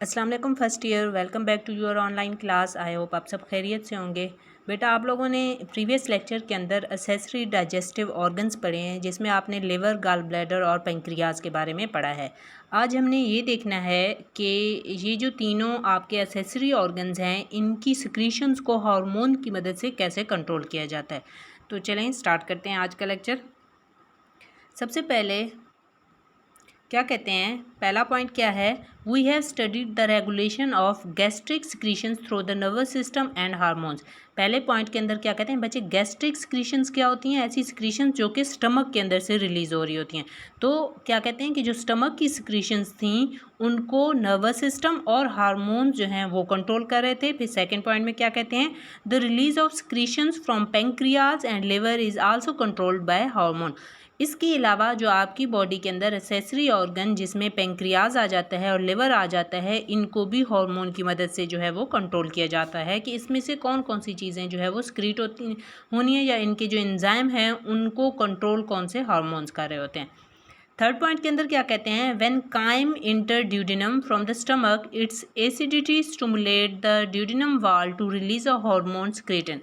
अस्सलाम वालेकुम first year, welcome back to your online class. I hope आप सब खैरियत से होंगे। बेटा, आप लोगों ने प्रीवियस लेक्चर के अंदर एक्सेसरी डाइजेस्टिव ऑर्गन्स पढ़े हैं, जिसमें आपने लिवर, गॉल ब्लैडर और पेंक्रियाज के बारे में पढ़ा है। आज हमने ये देखना है कि ये जो तीनों आपके एक्सेसरी ऑर्गन्स हैं, इनकी सिक्रीशंस को हार्मोन की मदद से कैसे कंट्रोल किया जाता है। तो चलें स्टार्ट करते हैं आज का लेक्चर। सबसे पहले क्या कहते हैं, पहला पॉइंट क्या है, we have studied the regulation of gastric secretions through the nervous system and hormones. पहले पॉइंट के अंदर क्या कहते हैं बच्चे, गैस्ट्रिक सिक्रीशंस क्या होती हैं, ऐसी सिक्रीशंस जो कि स्टमक के अंदर से रिलीज हो रही होती हैं। तो क्या कहते हैं कि जो स्टमक की सिक्रीशंस थी उनको नर्वस सिस्टम और हार्मोन्स जो हैं वो कंट्रोल कर रहे थे। फिर सेकेंड पॉइंट में क्या कहते हैं, the release of secretions from pancreas and liver is also controlled by hormone. इसके अलावा जो आपकी बॉडी के अंदर एक्सेसरी ऑर्गन जिसमें पेंक्रियाज आ जाता है और लिवर आ जाता है, इनको भी हार्मोन की मदद से जो है वो कंट्रोल किया जाता है कि इसमें से कौन कौन सी चीज़ें जो है वो सिक्रीट होनी है, या इनके जो एंजाइम हैं उनको कंट्रोल कौन से हार्मोन्स कर रहे होते हैं। थर्ड पॉइंट के अंदर क्या कहते हैं, when chyme enter duodenum from the stomach its acidity stimulate the duodenum wall to release a hormone secretin.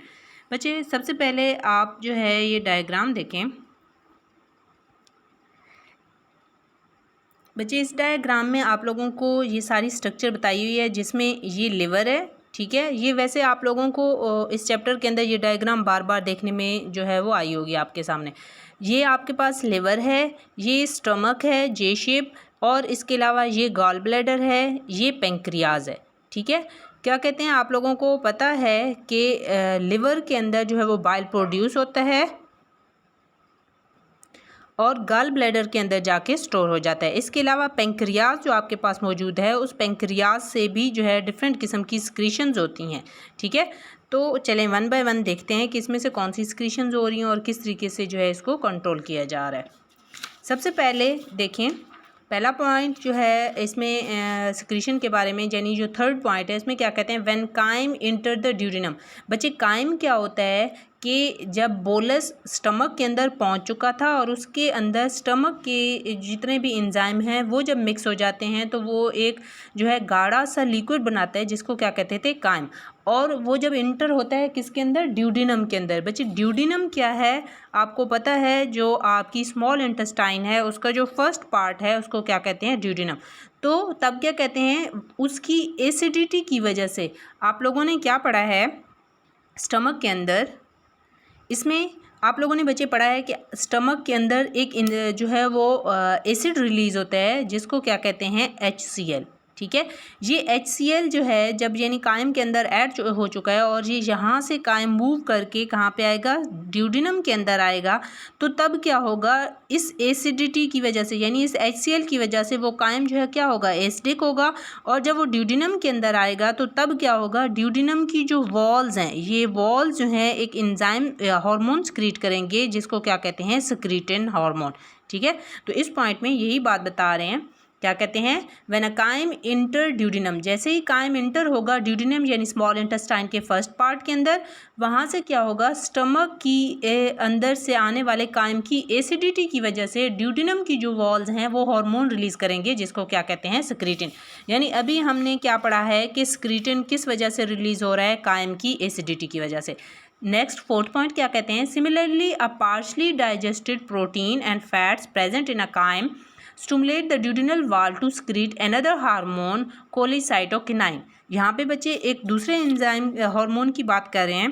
बच्चे, सबसे पहले आप जो है ये डायग्राम देखें। बच्चे, इस डायग्राम में आप लोगों को ये सारी स्ट्रक्चर बताई हुई है, जिसमें ये लिवर है, ठीक है। ये वैसे आप लोगों को इस चैप्टर के अंदर ये डायग्राम बार बार देखने में जो है वो आई होगी आपके सामने। ये आपके पास लिवर है, ये स्टमक है जे शेप, और इसके अलावा ये गॉल ब्लैडर है, ये पेंक्रियाज है, ठीक है। क्या कहते हैं, आप लोगों को पता है कि लिवर के अंदर जो है वो बाइल प्रोड्यूस होता है और गॉल ब्लैडर के अंदर जाके स्टोर हो जाता है। इसके अलावा पेंक्रियाज जो आपके पास मौजूद है, उस पेंक्रियाज से भी जो है डिफरेंट किस्म की सिक्रीशंस होती हैं, ठीक है। तो चलें वन बाय वन देखते हैं कि इसमें से कौन सी सिक्रीशंस हो रही हैं और किस तरीके से जो है इसको कंट्रोल किया जा रहा है। सबसे पहले देखें, पहला पॉइंट जो है इसमें सिक्रीशन के बारे में, यानी जो थर्ड पॉइंट है इसमें क्या कहते हैं, when chyme enter the duodenum. बच्चे, काइम क्या होता है कि जब बोलस स्टमक के अंदर पहुंच चुका था और उसके अंदर स्टमक के जितने भी एंजाइम हैं वो जब मिक्स हो जाते हैं तो वो एक जो है गाढ़ा सा लिक्विड बनाता है, जिसको क्या कहते थे, काइम। और वो जब इंटर होता है किसके अंदर, ड्यूडिनम के अंदर। बच्चे, ड्यूडिनम क्या है आपको पता है, जो आपकी स्मॉल इंटेस्टाइन है उसका जो फर्स्ट पार्ट है उसको क्या कहते हैं, ड्यूडिनम। तो तब क्या कहते हैं, उसकी एसिडिटी की वजह से आप लोगों ने क्या पढ़ा है स्टमक के अंदर, इसमें आप लोगों ने बच्चे पढ़ा है कि स्टमक के अंदर एक जो है वो एसिड रिलीज़ होता है, जिसको क्या कहते हैं, HCl, ठीक है। ये HCl जो है जब यानी कायम के अंदर ऐड हो चुका है और ये यहाँ से कायम मूव करके कहाँ पे आएगा, ड्यूडिनम के अंदर आएगा, तो तब क्या होगा, इस एसिडिटी की वजह से यानी इस HCl की वजह से वो कायम जो है क्या होगा, एसिडिक होगा। और जब वो ड्यूडिनम के अंदर आएगा तो तब क्या होगा, ड्यूडिनम की जो वॉल्स हैं, ये वॉल्स जो हैं एक एंजाइम हार्मोन सिक्रीट करेंगे, जिसको क्या कहते हैं, सिक्रीटिन हार्मोन, ठीक है। तो इस पॉइंट में यही बात बता रहे हैं, क्या कहते हैं, when a chyme enter duodenum, जैसे ही काइम इंटर होगा ड्यूडिनम यानी स्मॉल इंटेस्टाइन के फर्स्ट पार्ट के अंदर, वहाँ से क्या होगा, स्टमक की अंदर से आने वाले काइम की एसिडिटी की वजह से ड्यूडिनम की जो वॉल्स हैं वो हार्मोन रिलीज़ करेंगे, जिसको क्या कहते हैं, सिक्रीटिन। यानी अभी हमने क्या पढ़ा है कि सिक्रीटिन किस वजह से रिलीज़ हो रहा है, काइम की एसिडिटी की वजह से। नेक्स्ट फोर्थ पॉइंट क्या कहते हैं, similarly a partially digested protein and fats present in a chyme stimulate the duodenal wall to secrete another hormone cholecystokinin. यहाँ पे बच्चे एक दूसरे एंजाइम हार्मोन की बात कर रहे हैं।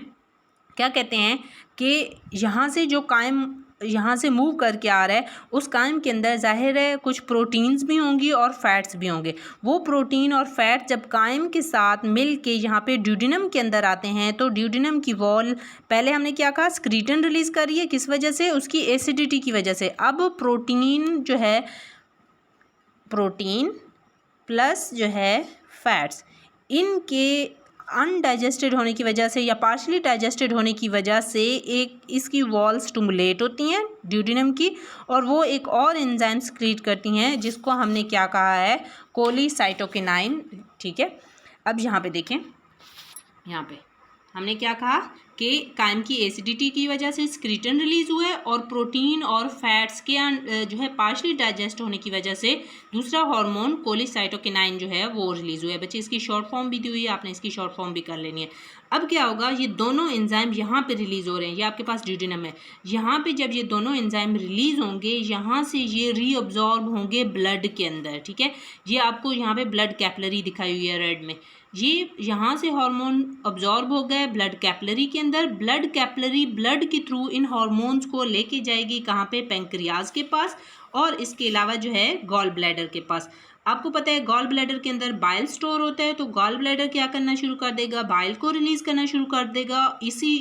क्या कहते हैं कि यहाँ से जो कायम यहाँ से मूव करके आ रहा है, उस कायम के अंदर जाहिर है कुछ प्रोटीन्स भी होंगी और फैट्स भी होंगे। वो प्रोटीन और फैट जब कायम के साथ मिल के यहाँ पे ड्यूडिनम के अंदर आते हैं, तो ड्यूडिनम की वॉल पहले हमने क्या कहा, स्क्रीटिन रिलीज़ करी है, किस वजह से, उसकी एसिडिटी की वजह से। अब प्रोटीन जो है, प्रोटीन प्लस जो है फैट्स, इनके अनडाइजेस्टेड होने की वजह से या पार्शली डाइजेस्टेड होने की वजह से एक इसकी वॉल स्टिमुलेट होती हैं ड्यूडिनम की, और वो एक और एंजाइम सिक्रीट करती हैं, जिसको हमने क्या कहा है, कोलिसाइटोकिनाइन, ठीक है। अब यहाँ पे देखें, यहाँ पे हमने क्या कहा के कायम की एसिडिटी की वजह से स्क्रीटन रिलीज़ हुआ है, और प्रोटीन और फैट्स के जो है पार्शली डाइजेस्ट होने की वजह से दूसरा हार्मोन कोलिसाइटोकिनाइन जो है वो रिलीज़ हुआ है। बच्चे इसकी शॉर्ट फॉर्म भी दी हुई है, आपने इसकी शॉर्ट फॉर्म भी कर लेनी है। अब क्या होगा, ये दोनों एंजाइम यहाँ पे रिलीज़ हो रहे हैं, ये आपके पास ड्यूडेनम है। यहाँ पे जब ये दोनों एंजाइम रिलीज़ होंगे, यहाँ से ये रीअब्जॉर्ब होंगे ब्लड के अंदर, ठीक है। ये आपको यहाँ पे ब्लड कैपिलरी दिखाई हुई है रेड में। ये यहाँ से हार्मोन अब्जॉर्ब हो गए ब्लड कैपिलरी के अंदर। ब्लड कैपिलरी ब्लड के थ्रू इन हार्मोन्स को लेके जाएगी कहाँ पे, पेंक्रियाज के पास, और इसके अलावा जो है गॉल ब्लैडर के पास। आपको पता है गॉल ब्लैडर के अंदर बाइल स्टोर होता है, तो गॉल ब्लैडर क्या करना शुरू कर देगा, बाइल को रिलीज करना शुरू कर देगा इसी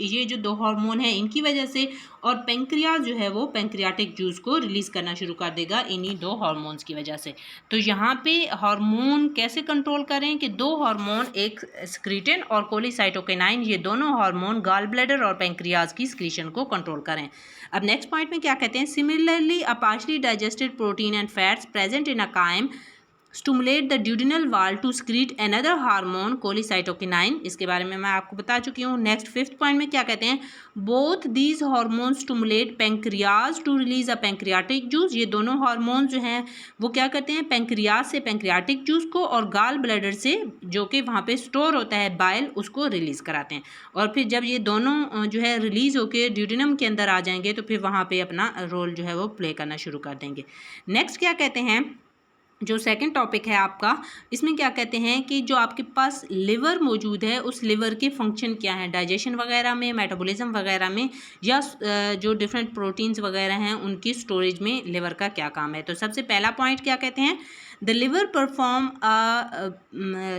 ये जो दो हार्मोन है इनकी वजह से, और पेंक्रियाज जो है वो पेंक्रियाटिक जूस को रिलीज करना शुरू कर देगा इन्हीं दो हार्मोन्स की वजह से। तो यहाँ पे हार्मोन कैसे कंट्रोल करें कि दो हार्मोन, एक स्क्रीटिन और कोलिसाइटोकिनाइन, ये दोनों हार्मोन गॉल ब्लैडर और पेंक्रियाज की स्क्रीशन को कंट्रोल करें। अब नेक्स्ट पॉइंट में क्या कहते हैं, similarly a partially digested protein and fats present in a chyme stimulate the duodenal wall to secrete another hormone cholecystokinin. इसके बारे में मैं आपको बता चुकी हूँ। नेक्स्ट फिफ्थ पॉइंट में क्या कहते हैं, both these hormone stimulate pancreas to release a pancreatic juice. ये दोनों हार्मोन जो हैं वो क्या करते हैं, पेंक्रियाज से पेंक्रियाटिक जूस को और गाल ब्लैडर से जो कि वहाँ पे स्टोर होता है बाइल, उसको रिलीज़ कराते हैं। और फिर जब ये दोनों जो है रिलीज़ होकर ड्यूडिनम के अंदर आ जाएंगे तो फिर वहाँ पे अपना रोल जो है वो प्ले करना शुरू कर देंगे। नेक्स्ट क्या कहते हैं, जो सेकंड टॉपिक है आपका, इसमें क्या कहते हैं कि जो आपके पास लिवर मौजूद है उस लिवर के फंक्शन क्या हैं, डाइजेशन वगैरह में, मेटाबॉलिज्म वगैरह में, या जो डिफरेंट प्रोटीन्स वगैरह हैं उनकी स्टोरेज में लिवर का क्या काम है। तो सबसे पहला पॉइंट क्या कहते हैं, the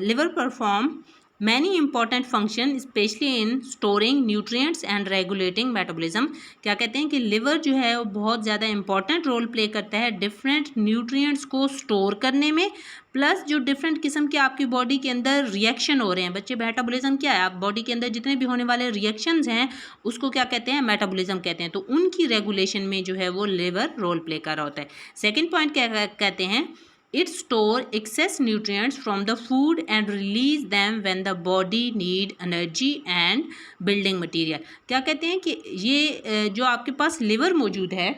liver perform many important function specially in storing nutrients and regulating metabolism. क्या कहते हैं कि लिवर जो है वो बहुत ज़्यादा इंपॉर्टेंट रोल प्ले करता है डिफरेंट न्यूट्रिएंट्स को स्टोर करने में, प्लस जो डिफरेंट किस्म के आपकी बॉडी के अंदर रिएक्शन हो रहे हैं। बच्चे मेटाबॉलिज्म क्या है, आप बॉडी के अंदर जितने भी होने वाले रिएक्शंस हैं उसको क्या कहते हैं, मेटाबॉलिज्म कहते हैं। तो उनकी रेगुलेशन में जो है वो लिवर रोल प्ले कर रहा होता है। सेकेंड पॉइंट क्या कहते हैं, it store excess nutrients from the food and release them when the body need energy and building material। क्या कहते हैं कि ये जो आपके पास लिवर मौजूद है,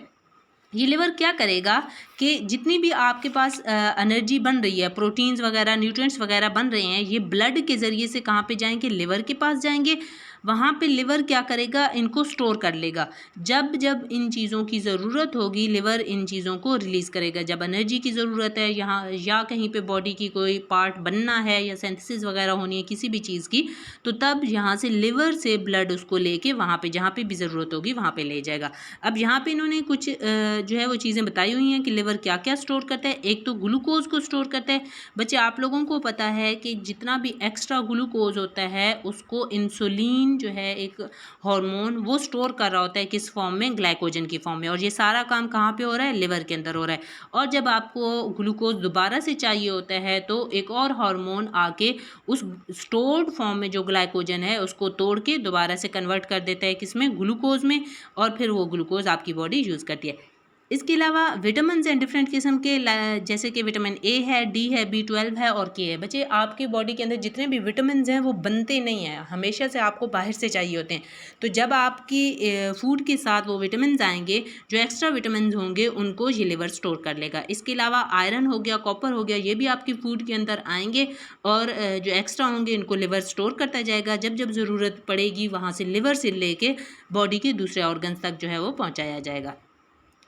ये लिवर क्या करेगा कि जितनी भी आपके पास एनर्जी बन रही है, प्रोटीन्स वगैरह, न्यूट्रिएंट्स वगैरह बन रहे हैं, ये ब्लड के ज़रिए से कहाँ पे जाएंगे, लिवर के पास जाएंगे। वहाँ पे लिवर क्या करेगा, इनको स्टोर कर लेगा। जब जब इन चीज़ों की ज़रूरत होगी लिवर इन चीज़ों को रिलीज़ करेगा। जब एनर्जी की ज़रूरत है यहाँ, या कहीं पे बॉडी की कोई पार्ट बनना है या सिंथेसिस वगैरह होनी है किसी भी चीज़ की, तो तब यहाँ से लिवर से ब्लड उसको लेके वहाँ पे जहाँ पे भी ज़रूरत होगी वहाँ पे ले जाएगा। अब यहाँ पे इन्होंने कुछ जो है वो चीज़ें बताई हुई हैं कि लिवर क्या क्या स्टोर करता है। एक तो ग्लूकोज को स्टोर करता है। बच्चे आप लोगों को पता है कि जितना भी एक्स्ट्रा ग्लूकोज होता है उसको इंसुलिन जो है एक हार्मोन वो स्टोर कर रहा होता है, किस फॉर्म में, ग्लाइकोजन की फॉर्म में। और ये सारा काम कहाँ पे हो रहा है, लिवर के अंदर हो रहा है। और जब आपको ग्लूकोज दोबारा से चाहिए होता है तो एक और हार्मोन आके उस स्टोर्ड फॉर्म में जो ग्लाइकोजन है उसको तोड़ के दोबारा से कन्वर्ट कर देता है किसमें, ग्लूकोज में, और फिर वो ग्लूकोज आपकी बॉडी यूज़ करती है। इसके अलावा विटामिन एंड डिफरेंट किस्म के जैसे कि विटामिन ए है, डी है, B12 है और के है। बच्चे आपकी बॉडी के अंदर जितने भी विटामिन हैं वो बनते नहीं हैं, हमेशा से आपको बाहर से चाहिए होते हैं। तो जब आपकी फूड के साथ वो विटामिन आएंगे, जो एक्स्ट्रा विटामिन होंगे उनको ये लिवर स्टोर कर लेगा। इसके अलावा आयरन हो गया, कॉपर हो गया, ये भी आपकी फूड के अंदर आएंगे और जो एक्स्ट्रा होंगे इनको लिवर स्टोर करता जाएगा। जब जब ज़रूरत पड़ेगी वहाँ से लिवर से लेके बॉडी के दूसरे ऑर्गन्स तक जो है वो पहुँचाया जाएगा।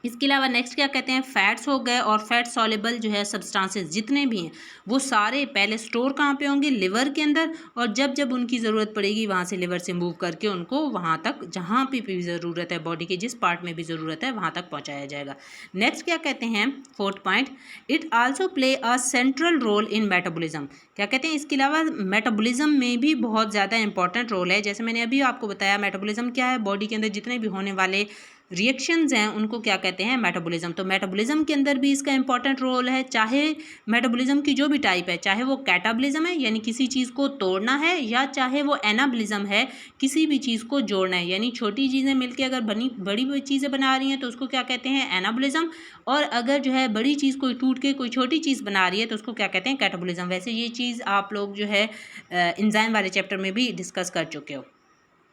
इसके अलावा नेक्स्ट क्या कहते हैं, फैट्स हो गए और फैट सॉल्युबल जो है सब्सटेंसेस जितने भी हैं वो सारे पहले स्टोर कहाँ पे होंगे, लिवर के अंदर, और जब जब उनकी ज़रूरत पड़ेगी वहाँ से लिवर से मूव करके उनको वहाँ तक जहाँ पे भी ज़रूरत है, बॉडी के जिस पार्ट में भी ज़रूरत है वहाँ तक पहुँचाया जाएगा। नेक्स्ट क्या कहते हैं, fourth point, it also play a central role in metabolism. क्या कहते हैं, इसके अलावा मेटाबॉलिज्म में भी बहुत ज़्यादा इंपॉर्टेंट रोल है। जैसे मैंने अभी आपको बताया मेटाबॉलिज्म क्या है, बॉडी के अंदर जितने भी होने वाले रिएक्शंस हैं उनको क्या कहते हैं, मेटाबॉलिज्म। तो मेटाबॉलिज्म के अंदर भी इसका इंपॉर्टेंट रोल है। चाहे मेटाबॉलिज्म की जो भी टाइप है, चाहे वो कैटाबॉलिज्म है यानी किसी चीज़ को तोड़ना है, या चाहे वो एनाबॉलिज्म है किसी भी चीज़ को जोड़ना है, यानी छोटी चीज़ें मिलकर अगर बड़ी चीज़ें बना रही हैं तो उसको क्या कहते हैं, एनाबॉलिज्म। और अगर जो है बड़ी चीज़ कोई टूट के कोई छोटी चीज़ बना रही है तो उसको क्या कहते हैं, कैटाबॉलिज्म। वैसे ये चीज़ आप लोग जो है एंजाइम वाले चैप्टर में भी डिस्कस कर चुके हो।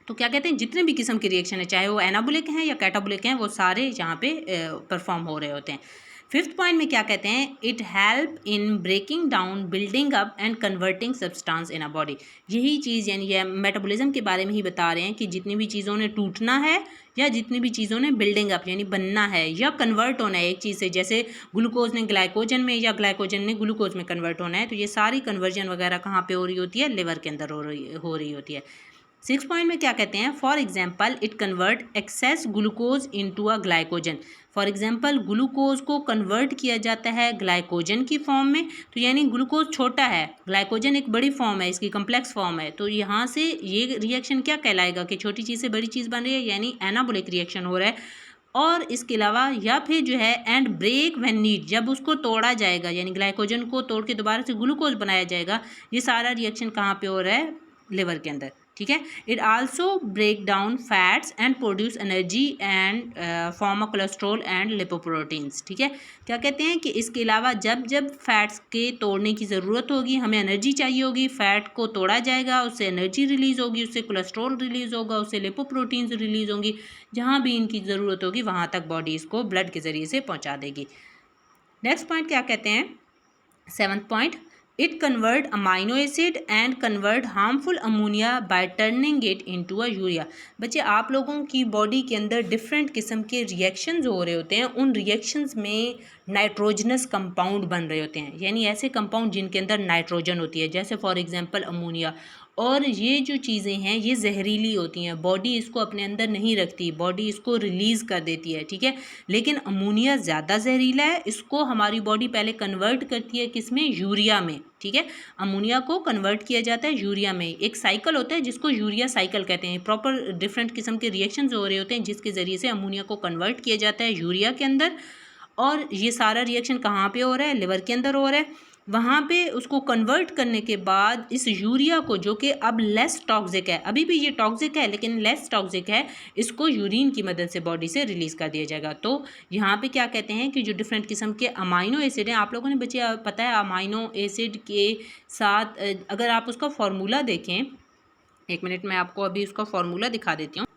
तो क्या कहते हैं, जितने भी किस्म के रिएक्शन है, चाहे वो एनाबोलिक हैं या कैटाबोलिक हैं, वो सारे यहाँ पे परफॉर्म हो रहे होते हैं। फिफ्थ पॉइंट में क्या कहते हैं, it help in breaking down, building up and converting substance in a body. यही चीज़ यानी ये मेटाबॉलिज्म के बारे में ही बता रहे हैं कि जितनी भी चीज़ों ने टूटना है या जितनी भी चीज़ों ने बिल्डिंग अप यानी बनना है या कन्वर्ट होना है एक चीज़ से, जैसे ग्लूकोज ने ग्लाइकोजन में या ग्लाइकोजन ने ग्लूकोज में कन्वर्ट होना है, तो ये सारी कन्वर्जन वगैरह कहाँ पे हो रही होती है, लिवर के अंदर हो रही होती है। सिक्स पॉइंट में क्या कहते हैं, for example it convert access glucose into a glycogen. For example glucose को कन्वर्ट किया जाता है ग्लाइकोजन की फॉर्म में, तो यानी ग्लूकोज छोटा है, ग्लाइकोजन एक बड़ी फॉर्म है, इसकी कम्प्लेक्स फॉर्म है, तो यहाँ से ये रिएक्शन क्या कहलाएगा कि छोटी चीज़ से बड़ी चीज़ बन रही है, यानी एनाबोलिक रिएक्शन हो रहा है। और इसके अलावा या फिर जो है एंड ब्रेक व्हेन नीड, जब उसको तोड़ा जाएगा यानी ग्लाइकोजन को तोड़ के दोबारा से ग्लूकोज बनाया जाएगा, ये सारा रिएक्शन कहाँ पे हो रहा है, लिवर के अंदर। ठीक है। It also break down fats and produce energy and form of cholesterol and lipoproteins. ठीक है। क्या कहते हैं कि इसके अलावा जब जब फैट्स के तोड़ने की ज़रूरत होगी, हमें एनर्जी चाहिए होगी, फैट को तोड़ा जाएगा, उससे एनर्जी रिलीज़ होगी, उससे कोलेस्ट्रॉल रिलीज़ होगा, उससे लिपोप्रोटीन्स रिलीज़ होंगी, जहाँ भी इनकी ज़रूरत होगी वहाँ तक बॉडी इसको ब्लड के ज़रिए से पहुँचा देगी। नेक्स्ट पॉइंट क्या कहते हैं, seventh point, it convert amino acid and convert harmful ammonia bye turning it into a urea. बच्चे आप लोगों की बॉडी के अंदर डिफरेंट किस्म के रिएक्शंस हो रहे होते हैं, उन रिएक्शंस में नाइट्रोजनस कंपाउंड बन रहे होते हैं, यानी ऐसे कंपाउंड जिनके अंदर नाइट्रोजन होती है, जैसे फॉर एग्जांपल अमोनिया। और ये जो चीज़ें हैं ये जहरीली होती हैं, बॉडी इसको अपने अंदर नहीं रखती, बॉडी इसको रिलीज़ कर देती है। ठीक है। लेकिन अमोनिया ज़्यादा जहरीला है, इसको हमारी बॉडी पहले कन्वर्ट करती है किस में, यूरिया में। ठीक है। अमोनिया को कन्वर्ट किया जाता है यूरिया में, एक साइकिल होता है जिसको यूरिया साइकिल कहते हैं। प्रॉपर डिफरेंट किस्म के रिएक्शंस हो रहे होते हैं जिसके ज़रिए से अमोनिया को कन्वर्ट किया जाता है यूरिया के अंदर। और ये सारा रिएक्शन कहाँ पे हो रहा है, लिवर के अंदर हो रहा है। वहाँ पे उसको कन्वर्ट करने के बाद इस यूरिया को, जो कि अब लेस टॉक्सिक है, अभी भी ये टॉक्सिक है लेकिन लेस टॉक्सिक है, इसको यूरिन की मदद से बॉडी से रिलीज़ कर दिया जाएगा। तो यहाँ पे क्या कहते हैं कि जो डिफरेंट किस्म के अमाइनो एसिड हैं, आप लोगों ने बच्चे पता है अमाइनो एसिड के साथ अगर आप उसका फार्मूला देखें, एक मिनट में आपको अभी उसका फार्मूला दिखा देती हूँ।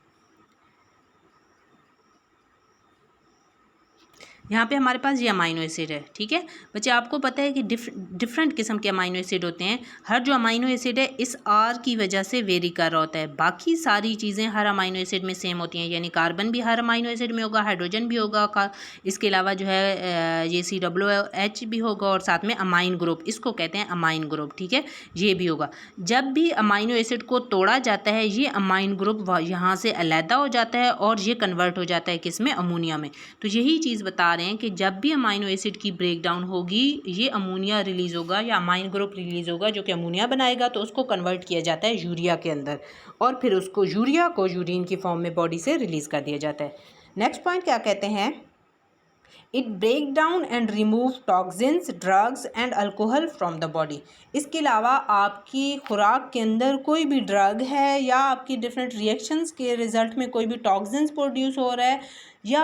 यहाँ पे हमारे पास ये अमाइनो एसिड है। ठीक है बच्चे, आपको पता है कि डिफरेंट किस्म के अमाइनो एसिड होते हैं। हर जो अमाइनो एसिड है इस आर की वजह से वेरी कर रहा होता है, बाकी सारी चीज़ें हर अमाइनो एसिड में सेम होती हैं, यानी कार्बन भी हर अमाइनो एसिड में होगा, हाइड्रोजन भी होगा, इसके अलावा जो है ये COOH भी होगा, और साथ में अमाइन ग्रुप, इसको कहते हैं अमाइन ग्रुप। ठीक है, ये भी होगा। जब भी अमाइनो एसिड को तोड़ा जाता है ये अमाइन ग्रुप यहाँ से अलहदा हो जाता है और ये कन्वर्ट हो जाता है किस में, अमोनिया में। तो यही चीज़ बता रहे हैं कि जब भी अमाइनो एसिड की ब्रेकडाउन होगी ये अमोनिया रिलीज़ होगा या अमाइन ग्रुप रिलीज़ होगा जो कि अमोनिया बनाएगा, तो उसको कन्वर्ट किया जाता है यूरिया के अंदर और फिर उसको यूरिया को यूरिन की फॉर्म में बॉडी से रिलीज़ कर दिया जाता है। नेक्स्ट पॉइंट क्या कहते हैं, it break down and remove toxins, drugs and alcohol from the body. इसके अलावा आपकी खुराक के अंदर कोई भी ड्रग है या आपकी डिफरेंट रिएक्शंस के रिज़ल्ट में कोई भी टॉक्सिन्स प्रोड्यूस हो रहा है या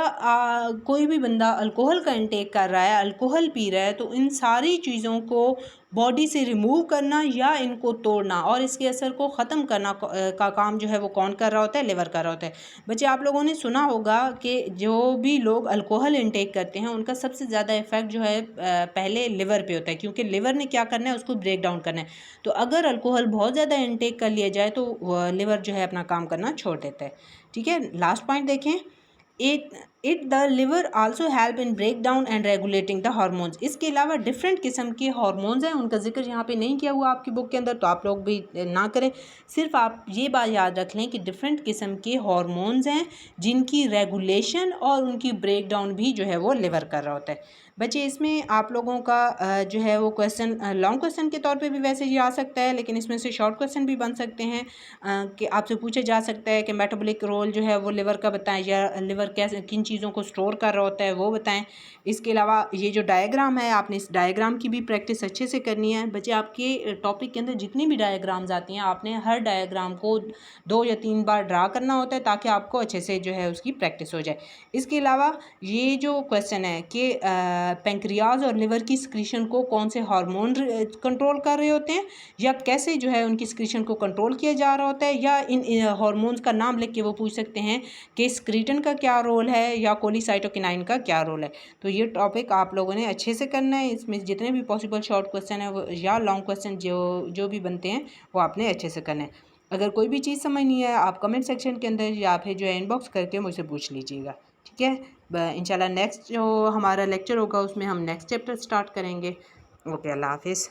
कोई भी बंदा अल्कोहल का इंटेक कर रहा है, अल्कोहल पी रहा है, तो इन सारी चीज़ों को बॉडी से रिमूव करना या इनको तोड़ना और इसके असर को ख़त्म करना का काम जो है वो कौन कर रहा होता है, लिवर कर रहा होता है। बच्चे आप लोगों ने सुना होगा कि जो भी लोग अल्कोहल इंटेक करते हैं उनका सबसे ज़्यादा इफ़ेक्ट जो है पहले लिवर पे होता है, क्योंकि लिवर ने क्या करना है, उसको ब्रेक डाउन करना है। तो अगर अल्कोहल बहुत ज़्यादा इंटेक कर लिया जाए तो लिवर जो है अपना काम करना छोड़ देता है। ठीक है, लास्ट पॉइंट देखें, it the liver also help in break down and regulating the hormones. इसके अलावा डिफरेंट किस्म के हार्मोन्स हैं, उनका जिक्र यहाँ पे नहीं किया हुआ आपकी बुक के अंदर, तो आप लोग भी ना करें। सिर्फ आप ये बात याद रख लें कि डिफरेंट किस्म के हार्मोन्स हैं जिनकी रेगुलेशन और उनकी ब्रेक डाउन भी जो है वो लिवर कर रहा होता है। बच्चे इसमें आप लोगों का जो है वो क्वेश्चन लॉन्ग क्वेश्चन के तौर पे भी वैसे ही आ सकता है, लेकिन इसमें से शॉर्ट क्वेश्चन भी बन सकते हैं कि आपसे पूछा जा सकता है कि मेटाबॉलिक रोल जो है वो लिवर का बताएं या लिवर कैसे किन चीज़ों को स्टोर कर रहा होता है वो बताएं। इसके अलावा ये जो डायग्राम है आपने इस डायग्राम की भी प्रैक्टिस अच्छे से करनी है बच्चे। आपके टॉपिक के अंदर जितनी भी डायग्राम्स आती हैं आपने हर डायग्राम को 2 या 3 बार ड्रा करना होता है ताकि आपको अच्छे से जो है उसकी प्रैक्टिस हो जाए। इसके अलावा ये जो क्वेश्चन है कि पेंक्रियाज और लिवर की सिक्रीशन को कौन से हार्मोन कंट्रोल कर रहे होते हैं या कैसे जो है उनकी सिक्रीशन को कंट्रोल किया जा रहा होता है, या इन हार्मोन्स का नाम लिख के वो पूछ सकते हैं कि स्क्रीटन का क्या रोल है या कोलिसाइटोकिनाइन का क्या रोल है। तो ये टॉपिक आप लोगों ने अच्छे से करना है। इसमें जितने भी पॉसिबल शॉर्ट क्वेश्चन है वो या लॉन्ग क्वेश्चन जो भी बनते हैं वो आपने अच्छे से करना है। अगर कोई भी चीज़ समझ नहीं है आप कमेंट सेक्शन के अंदर या फिर जो है इनबॉक्स करके मुझसे पूछ लीजिएगा, ठीक है। इंशाल्लाह नेक्स्ट जो हमारा लेक्चर होगा उसमें हम नेक्स्ट चैप्टर स्टार्ट करेंगे। ओके, अल्लाह हाफिज़।